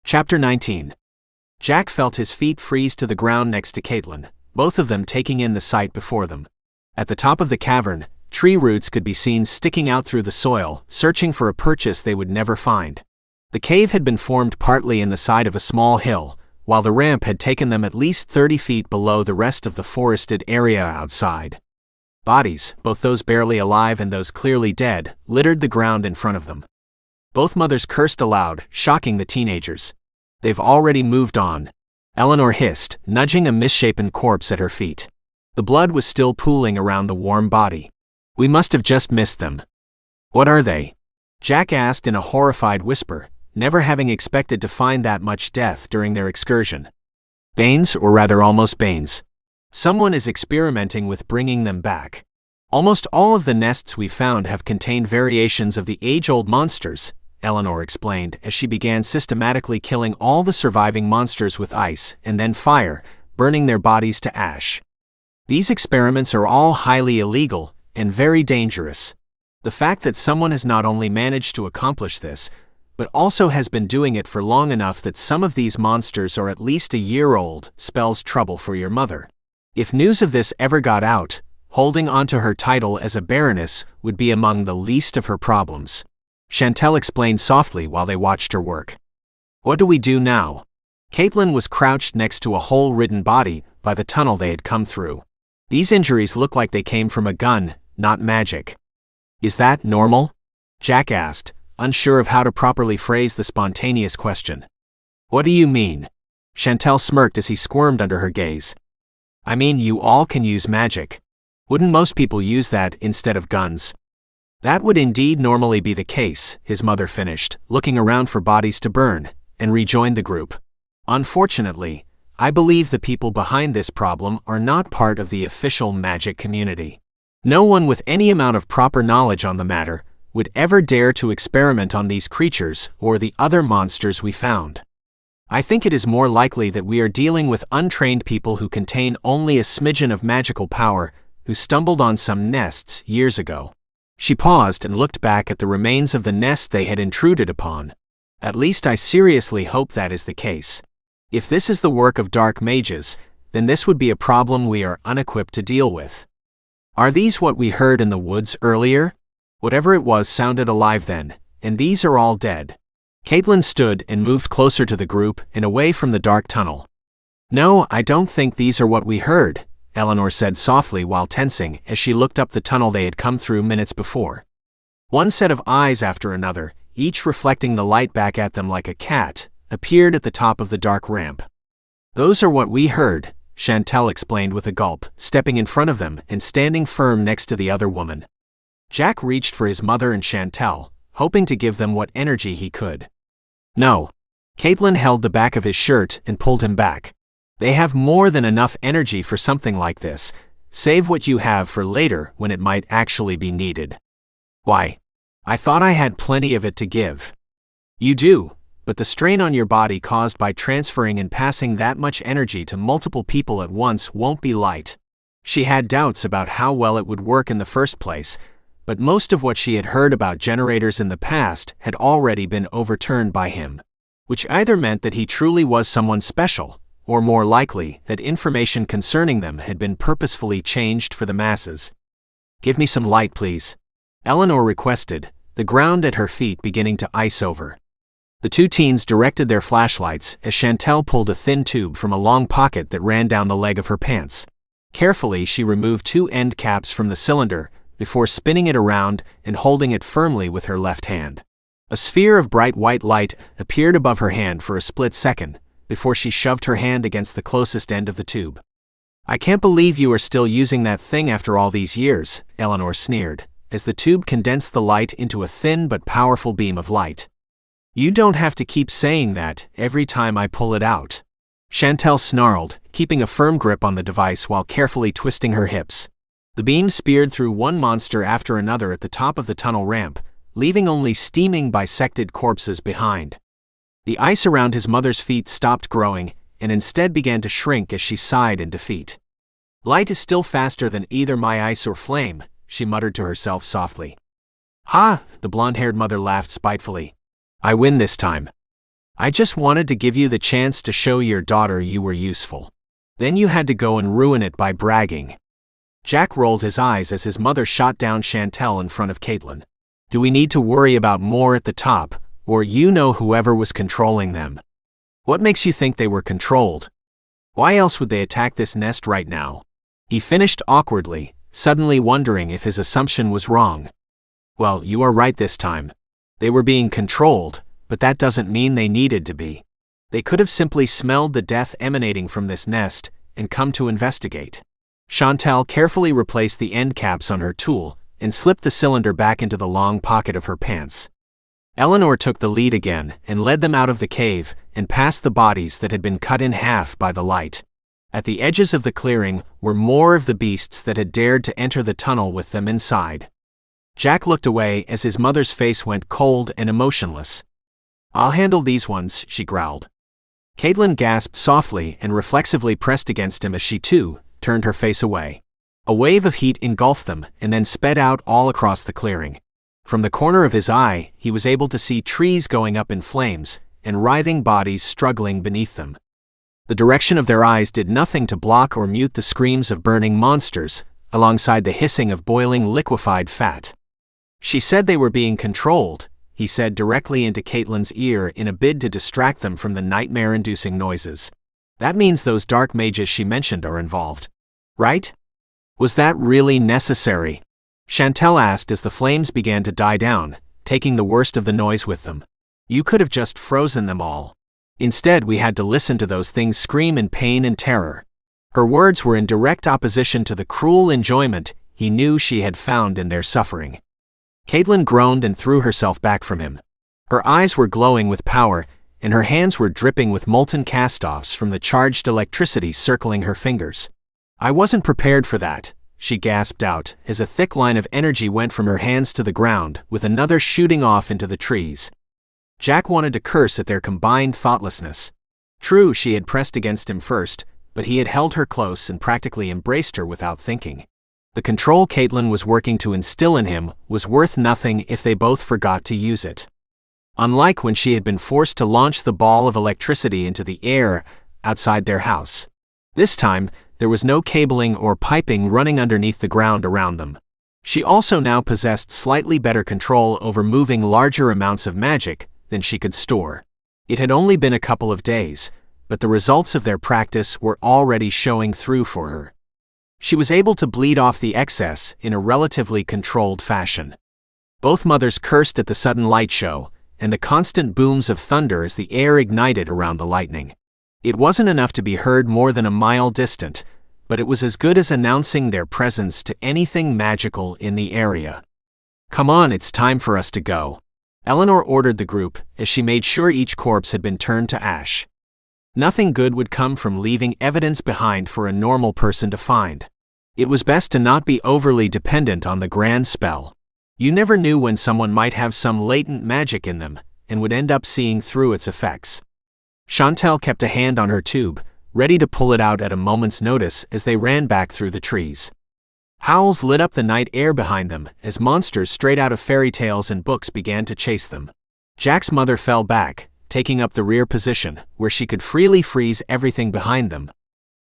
Chapter 19. Jack felt his feet freeze to the ground next to Kaitlyn, both of them taking in the sight before them. At the top of the cavern, tree roots could be seen sticking out through the soil, searching for a purchase they would never find. The cave had been formed partly in the side of a small hill, while the ramp had taken them at least 30 feet below the rest of the forested area outside. Bodies, both those barely alive and those clearly dead, littered the ground in front of them. Both mothers cursed aloud, shocking the teenagers. "They've already moved on," Eleanor hissed, nudging a misshapen corpse at her feet. The blood was still pooling around the warm body. "We must have just missed them." "What are they?" Jack asked in a horrified whisper, never having expected to find that much death during their excursion. "Banes, or rather almost banes. Someone is experimenting with bringing them back. Almost all of the nests we found have contained variations of the age-old monsters," Eleanor explained as she began systematically killing all the surviving monsters with ice and then fire, burning their bodies to ash. "These experiments are all highly illegal and very dangerous. The fact that someone has not only managed to accomplish this, but also has been doing it for long enough that some of these monsters are at least a year old, spells trouble for your mother. If news of this ever got out, holding onto her title as a baroness would be among the least of her problems," Chantel explained softly while they watched her work. "What do we do now?" Kaitlyn was crouched next to a hole-ridden body by the tunnel they had come through. "These injuries look like they came from a gun, not magic." "Is that normal?" Jack asked, unsure of how to properly phrase the spontaneous question. "What do you mean?" Chantel smirked as he squirmed under her gaze. "I mean, you all can use magic. Wouldn't most people use that instead of guns?" "That would indeed normally be the case," his mother finished, looking around for bodies to burn, and rejoined the group. "Unfortunately, I believe the people behind this problem are not part of the official magic community. No one with any amount of proper knowledge on the matter would ever dare to experiment on these creatures or the other monsters we found. I think it is more likely that we are dealing with untrained people who contain only a smidgen of magical power, who stumbled on some nests years ago." She paused and looked back at the remains of the nest they had intruded upon. "At least I seriously hope that is the case. If this is the work of dark mages, then this would be a problem we are unequipped to deal with." "Are these what we heard in the woods earlier?" "Whatever it was sounded alive then, and these are all dead." Kaitlyn stood and moved closer to the group and away from the dark tunnel. "No, I don't think these are what we heard," Eleanor said softly while tensing as she looked up the tunnel they had come through minutes before. One set of eyes after another, each reflecting the light back at them like a cat, appeared at the top of the dark ramp. "Those are what we heard," Chantel explained with a gulp, stepping in front of them and standing firm next to the other woman. Jack reached for his mother and Chantel, hoping to give them what energy he could. "No." Kaitlyn held the back of his shirt and pulled him back. "They have more than enough energy for something like this. Save what you have for later when it might actually be needed." "Why? I thought I had plenty of it to give." "You do, but the strain on your body caused by transferring and passing that much energy to multiple people at once won't be light." She had doubts about how well it would work in the first place, but most of what she had heard about generators in the past had already been overturned by him, which either meant that he truly was someone special, or more likely, that information concerning them had been purposefully changed for the masses. "Give me some light, please," Eleanor requested, the ground at her feet beginning to ice over. The two teens directed their flashlights as Chantel pulled a thin tube from a long pocket that ran down the leg of her pants. Carefully, she removed two end caps from the cylinder before spinning it around and holding it firmly with her left hand. A sphere of bright white light appeared above her hand for a split second, before she shoved her hand against the closest end of the tube. "I can't believe you are still using that thing after all these years," Eleanor sneered, as the tube condensed the light into a thin but powerful beam of light. "You don't have to keep saying that every time I pull it out," Chantel snarled, keeping a firm grip on the device while carefully twisting her hips. The beam speared through one monster after another at the top of the tunnel ramp, leaving only steaming bisected corpses behind. The ice around his mother's feet stopped growing, and instead began to shrink as she sighed in defeat. "Light is still faster than either my ice or flame," she muttered to herself softly. "Ha!" the blonde-haired mother laughed spitefully. "I win this time." I just wanted to give you the chance to show your daughter you were useful. Then you had to go and ruin it by bragging." Jack rolled his eyes as his mother shot down Chantel in front of Kaitlyn. "Do we need to worry about more at the top, or you know whoever was controlling them? What makes you think they were controlled? Why else would they attack this nest right now?" He finished awkwardly, suddenly wondering if his assumption was wrong. "Well, you are right this time. They were being controlled, but that doesn't mean they needed to be. They could have simply smelled the death emanating from this nest and come to investigate." Chantal carefully replaced the end caps on her tool and slipped the cylinder back into the long pocket of her pants. Eleanor took the lead again and led them out of the cave and past the bodies that had been cut in half by the light. At the edges of the clearing were more of the beasts that had dared to enter the tunnel with them inside. Jack looked away as his mother's face went cold and emotionless. "I'll handle these ones," she growled. Kaitlyn gasped softly and reflexively pressed against him as she, too, turned her face away. A wave of heat engulfed them and then sped out all across the clearing. From the corner of his eye, he was able to see trees going up in flames and writhing bodies struggling beneath them. The direction of their eyes did nothing to block or mute the screams of burning monsters, alongside the hissing of boiling liquefied fat. "She said they were being controlled," he said directly into Kaitlyn's ear in a bid to distract them from the nightmare-inducing noises. "That means those dark mages she mentioned are involved, right? Was that really necessary?" Chantel asked as the flames began to die down, taking the worst of the noise with them. "You could have just frozen them all. Instead, we had to listen to those things scream in pain and terror." Her words were in direct opposition to the cruel enjoyment he knew she had found in their suffering. Kaitlyn groaned and threw herself back from him. Her eyes were glowing with power, and her hands were dripping with molten cast-offs from the charged electricity circling her fingers. "I wasn't prepared for that," she gasped out as a thick line of energy went from her hands to the ground, with another shooting off into the trees. Jack wanted to curse at their combined thoughtlessness. True, she had pressed against him first, but he had held her close and practically embraced her without thinking. The control Kaitlyn was working to instill in him was worth nothing if they both forgot to use it. Unlike when she had been forced to launch the ball of electricity into the air outside their house. This time, there was no cabling or piping running underneath the ground around them. She also now possessed slightly better control over moving larger amounts of magic than she could store. It had only been a couple of days, but the results of their practice were already showing through for her. She was able to bleed off the excess in a relatively controlled fashion. Both mothers cursed at the sudden light show and the constant booms of thunder as the air ignited around the lightning. It wasn't enough to be heard more than a mile distant, but it was as good as announcing their presence to anything magical in the area. "Come on, it's time for us to go," Eleanor ordered the group as she made sure each corpse had been turned to ash. Nothing good would come from leaving evidence behind for a normal person to find. It was best to not be overly dependent on the grand spell. You never knew when someone might have some latent magic in them and would end up seeing through its effects. Chantel kept a hand on her tube, ready to pull it out at a moment's notice as they ran back through the trees. Howls lit up the night air behind them as monsters straight out of fairy tales and books began to chase them. Jack's mother fell back, taking up the rear position, where she could freely freeze everything behind them.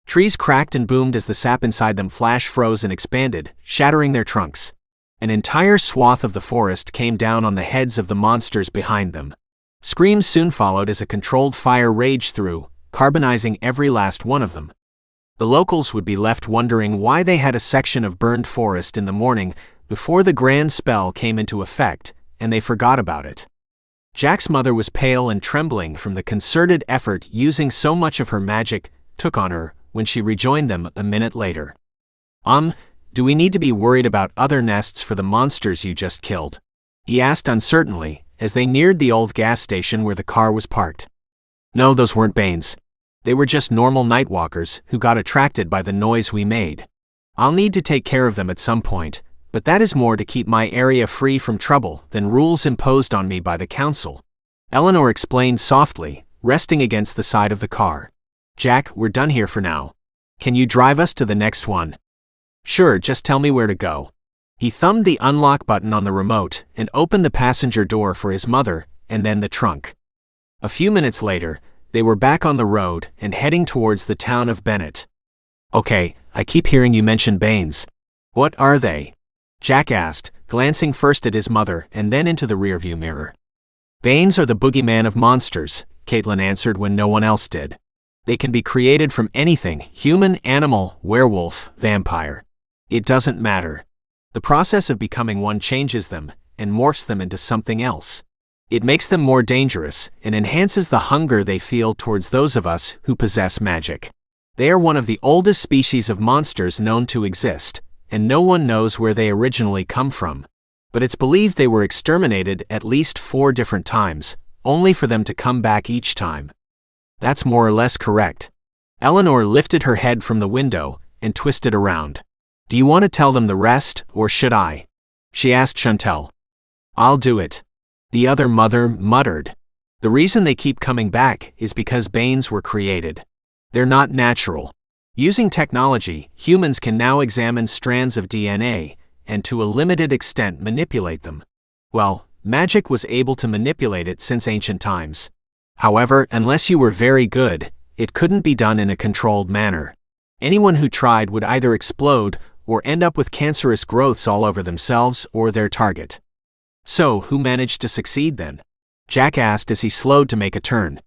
Trees cracked and boomed as the sap inside them flash froze and expanded, shattering their trunks. An entire swath of the forest came down on the heads of the monsters behind them. Screams soon followed as a controlled fire raged through, carbonizing every last one of them. The locals would be left wondering why they had a section of burned forest in the morning before the grand spell came into effect, and they forgot about it. Jack's mother was pale and trembling from the concerted effort using so much of her magic took on her when she rejoined them a minute later. Do we need to be worried about other nests for the monsters you just killed?" he asked uncertainly as they neared the old gas station where the car was parked. "No, those weren't Banes. They were just normal nightwalkers who got attracted by the noise we made. I'll need to take care of them at some point, but that is more to keep my area free from trouble than rules imposed on me by the council," Eleanor explained softly, resting against the side of the car. "Jack, we're done here for now. Can you drive us to the next one?" "Sure, just tell me where to go." He thumbed the unlock button on the remote and opened the passenger door for his mother, and then the trunk. A few minutes later, they were back on the road and heading towards the town of Bennett. "Okay, I keep hearing you mention Banes. What are they?" Jack asked, glancing first at his mother and then into the rearview mirror. "Banes are the boogeyman of monsters," Kaitlyn answered when no one else did. "They can be created from anything: human, animal, werewolf, vampire. It doesn't matter. The process of becoming one changes them and morphs them into something else. It makes them more dangerous and enhances the hunger they feel towards those of us who possess magic. They are one of the oldest species of monsters known to exist, and no one knows where they originally come from. But it's believed they were exterminated at least 4 different times, only for them to come back each time." "That's more or less correct." Eleanor lifted her head from the window and twisted around. "Do you want to tell them the rest, or should I?" she asked Chantel. "I'll do it," the other mother muttered. "The reason they keep coming back is because Banes were created. They're not natural. Using technology, humans can now examine strands of DNA and to a limited extent manipulate them. Well, magic was able to manipulate it since ancient times. However, unless you were very good, it couldn't be done in a controlled manner. Anyone who tried would either explode or end up with cancerous growths all over themselves or their target." "So, who managed to succeed then?" Jack asked as he slowed to make a turn.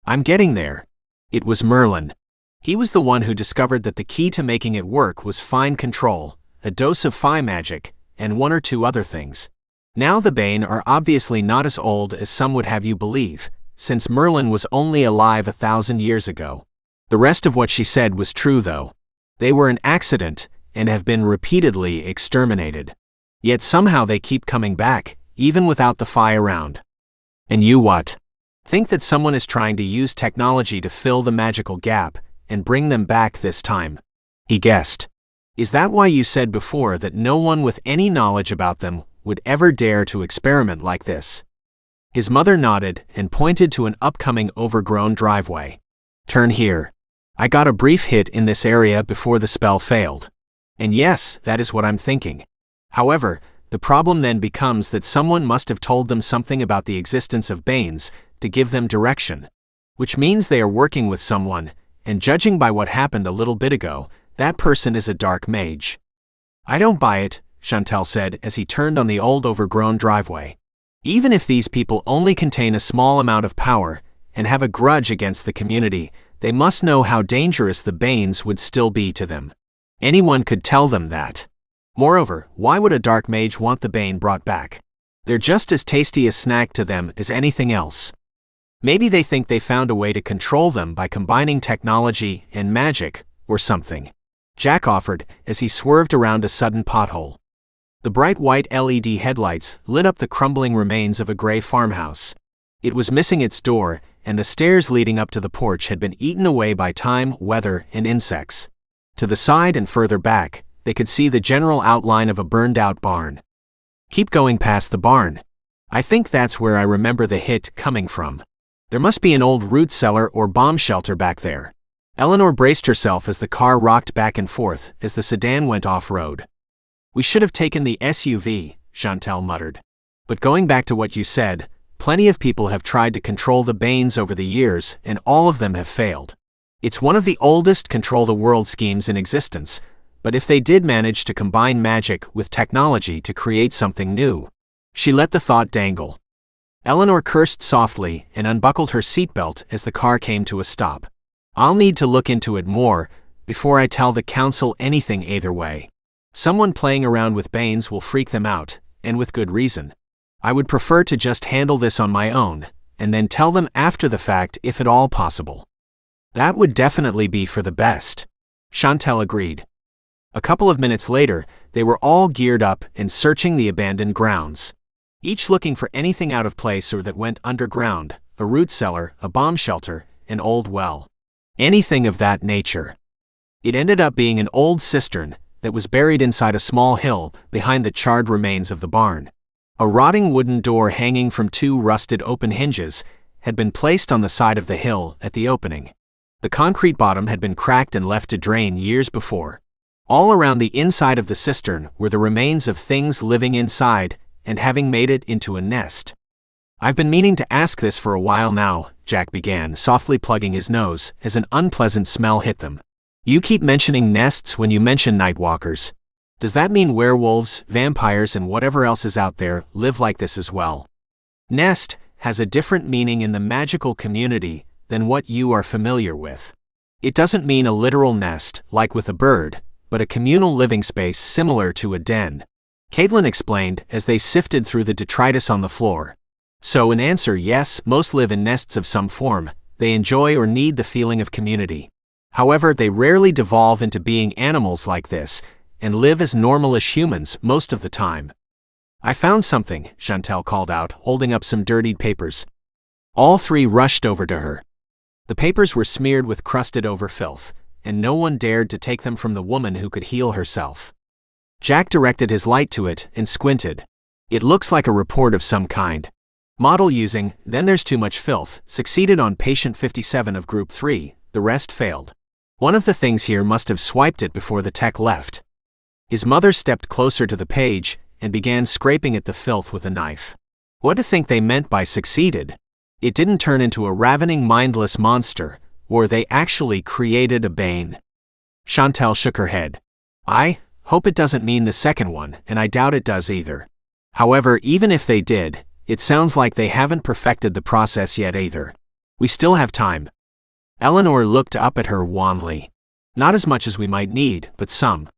"I'm getting there. It was Merlin. He was the one who discovered that the key to making it work was fine control, a dose of phi magic, and 1 or 2 other things. Now the Bane are obviously not as old as some would have you believe, since Merlin was only alive 1,000 years ago. The rest of what she said was true though. They were an accident and have been repeatedly exterminated. Yet somehow they keep coming back, even without the phi around." "And you what? Think that someone is trying to use technology to fill the magical gap and bring them back this time?" he guessed. "Is that why you said before that no one with any knowledge about them would ever dare to experiment like this?" His mother nodded and pointed to an upcoming overgrown driveway. "Turn here. I got a brief hit in this area before the spell failed. And yes, that is what I'm thinking. However, the problem then becomes that someone must have told them something about the existence of Banes to give them direction. Which means they are working with someone, and judging by what happened a little bit ago, that person is a dark mage." "I don't buy it," Chantel said as he turned on the old overgrown driveway. "Even if these people only contain a small amount of power and have a grudge against the community, they must know how dangerous the Banes would still be to them. Anyone could tell them that. Moreover, why would a dark mage want the Bane brought back? They're just as tasty a snack to them as anything else. Maybe they think they found a way to control them by combining technology and magic, or something," Jack offered as he swerved around a sudden pothole. The bright white LED headlights lit up the crumbling remains of a gray farmhouse. It was missing its door, and the stairs leading up to the porch had been eaten away by time, weather, and insects. To the side and further back, they could see the general outline of a burned-out barn. "Keep going past the barn. I think that's where I remember the hit coming from. There must be an old root cellar or bomb shelter back there." Eleanor braced herself as the car rocked back and forth as the sedan went off-road. "We should have taken the SUV," Chantel muttered. "But going back to what you said, plenty of people have tried to control the Banes over the years, and all of them have failed. It's one of the oldest control-the-world schemes in existence, but if they did manage to combine magic with technology to create something new..." She let the thought dangle. Eleanor cursed softly and unbuckled her seatbelt as the car came to a stop. "I'll need to look into it more before I tell the council anything either way. Someone playing around with Banes will freak them out, and with good reason. I would prefer to just handle this on my own, and then tell them after the fact if at all possible." "That would definitely be for the best," Chantel agreed. A couple of minutes later, they were all geared up and searching the abandoned grounds, each looking for anything out of place or that went underground: a root cellar, a bomb shelter, an old well. Anything of that nature. It ended up being an old cistern that was buried inside a small hill behind the charred remains of the barn. A rotting wooden door hanging from 2 rusted open hinges had been placed on the side of the hill at the opening. The concrete bottom had been cracked and left to drain years before. All around the inside of the cistern were the remains of things living inside and having made it into a nest. I've been meaning to ask this for a while now, Jack began, softly plugging his nose, as an unpleasant smell hit them. You keep mentioning nests when you mention nightwalkers. Does that mean werewolves, vampires, and whatever else is out there live like this as well? Nest has a different meaning in the magical community than what you are familiar with. It doesn't mean a literal nest, like with a bird, but a communal living space similar to a den. Kaitlyn explained as they sifted through the detritus on the floor. So in answer, yes, most live in nests of some form. They enjoy or need the feeling of community. However, they rarely devolve into being animals like this, and live as normal-ish humans most of the time. I found something, Chantel called out, holding up some dirtied papers. All three rushed over to her. The papers were smeared with crusted-over filth, and no one dared to take them from the woman who could heal herself. Jack directed his light to it and squinted. It looks like a report of some kind. Model using, then there's too much filth, succeeded on patient 57 of group 3, the rest failed. One of the things here must have swiped it before the tech left. His mother stepped closer to the page and began scraping at the filth with a knife. What do you think they meant by succeeded? It didn't turn into a ravening, mindless monster, or they actually created a bane. Chantel shook her head. I hope it doesn't mean the second one, and I doubt it does either. However, even if they did, it sounds like they haven't perfected the process yet either. We still have time. Eleanor looked up at her wanly. Not as much as we might need, but some.